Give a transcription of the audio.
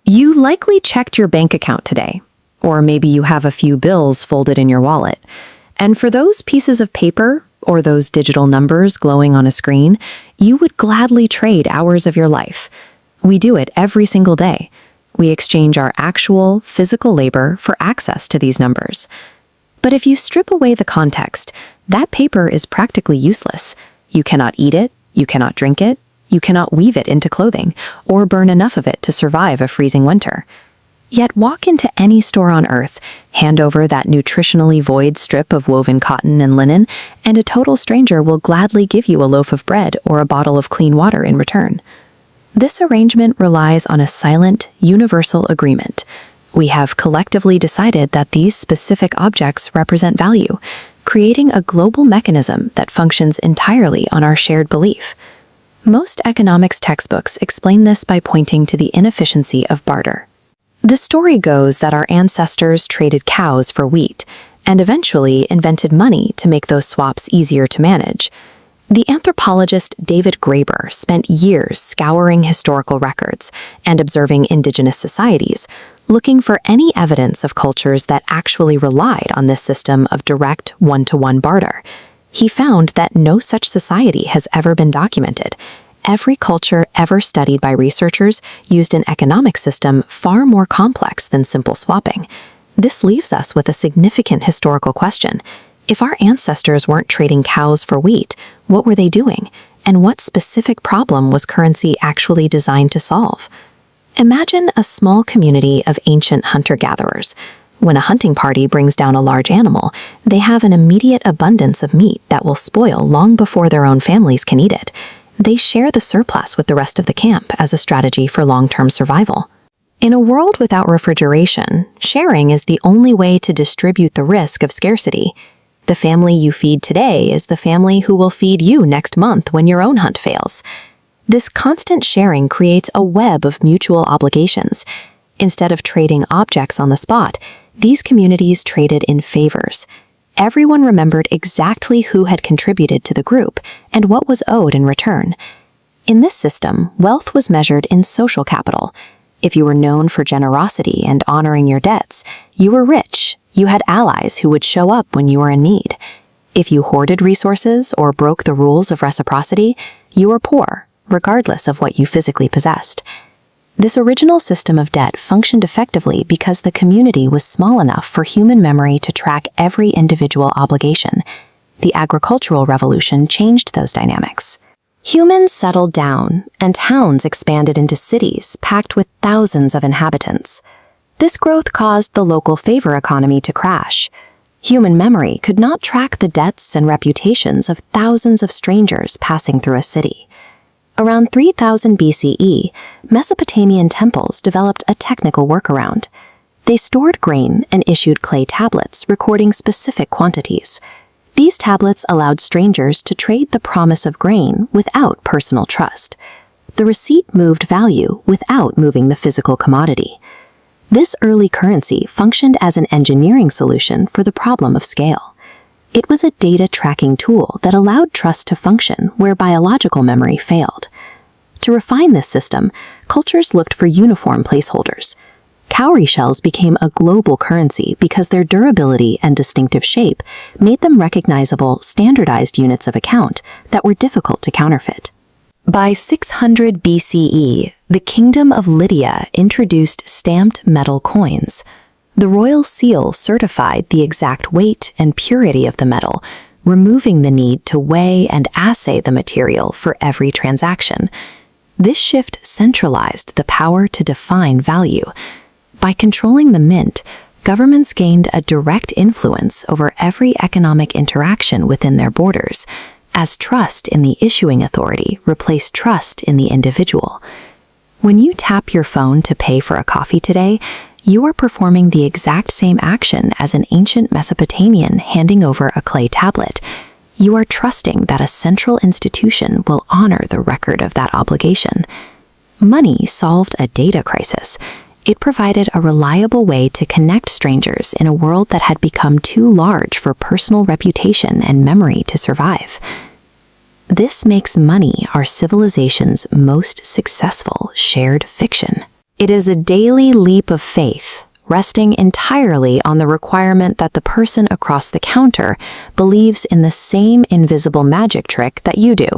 You likely checked your bank account today, or maybe you have a few bills folded in your wallet. And for those pieces of paper, or those digital numbers glowing on a screen, you would gladly trade hours of your life. We do it every single day. We exchange our actual, physical labor for access to these numbers. But if you strip away the context, that paper is practically useless. You cannot eat it, you cannot drink it, you cannot weave it into clothing, or burn enough of it to survive a freezing winter. Yet walk into any store on Earth, hand over that nutritionally void strip of woven cotton and linen, and a total stranger will gladly give you a loaf of bread or a bottle of clean water in return. This arrangement relies on a silent, universal agreement. We have collectively decided that these specific objects represent value, creating a global mechanism that functions entirely on our shared belief. Most economics textbooks explain this by pointing to the inefficiency of barter. The story goes that our ancestors traded cows for wheat, and eventually invented money to make those swaps easier to manage. The anthropologist David Graeber spent years scouring historical records and observing indigenous societies, looking for any evidence of cultures that actually relied on this system of direct one-to-one barter. He found that no such society has ever been documented. Every culture ever studied by researchers used an economic system far more complex than simple swapping. This leaves us with a significant historical question. If our ancestors weren't trading cows for wheat, what were they doing? And what specific problem was currency actually designed to solve? Imagine a small community of ancient hunter-gatherers. When a hunting party brings down a large animal, they have an immediate abundance of meat that will spoil long before their own families can eat it. They share the surplus with the rest of the camp as a strategy for long-term survival. In a world without refrigeration, sharing is the only way to distribute the risk of scarcity. The family you feed today is the family who will feed you next month when your own hunt fails. This constant sharing creates a web of mutual obligations. Instead of trading objects on the spot, these communities traded in favors. Everyone remembered exactly who had contributed to the group and what was owed in return. In this system, wealth was measured in social capital. If you were known for generosity and honoring your debts, you were rich. You had allies who would show up when you were in need. If you hoarded resources or broke the rules of reciprocity, you were poor, regardless of what you physically possessed. This original system of debt functioned effectively because the community was small enough for human memory to track every individual obligation. The agricultural revolution changed those dynamics. Humans settled down, and towns expanded into cities packed with thousands of inhabitants. This growth caused the local favor economy to crash. Human memory could not track the debts and reputations of thousands of strangers passing through a city. Around 3000 BCE, Mesopotamian temples developed a technical workaround. They stored grain and issued clay tablets recording specific quantities. These tablets allowed strangers to trade the promise of grain without personal trust. The receipt moved value without moving the physical commodity. This early currency functioned as an engineering solution for the problem of scale. It was a data tracking tool that allowed trust to function where biological memory failed. To refine this system, cultures looked for uniform placeholders. Cowrie shells became a global currency because their durability and distinctive shape made them recognizable, standardized units of account that were difficult to counterfeit. By 600 BCE, the Kingdom of Lydia introduced stamped metal coins. The royal seal certified the exact weight and purity of the metal, removing the need to weigh and assay the material for every transaction. This shift centralized the power to define value. By controlling the mint, governments gained a direct influence over every economic interaction within their borders, as trust in the issuing authority replaced trust in the individual. When you tap your phone to pay for a coffee today, you are performing the exact same action as an ancient Mesopotamian handing over a clay tablet. You are trusting that a central institution will honor the record of that obligation. Money solved a data crisis. It provided a reliable way to connect strangers in a world that had become too large for personal reputation and memory to survive. This makes money our civilization's most successful shared fiction. It is a daily leap of faith, resting entirely on the requirement that the person across the counter believes in the same invisible magic trick that you do.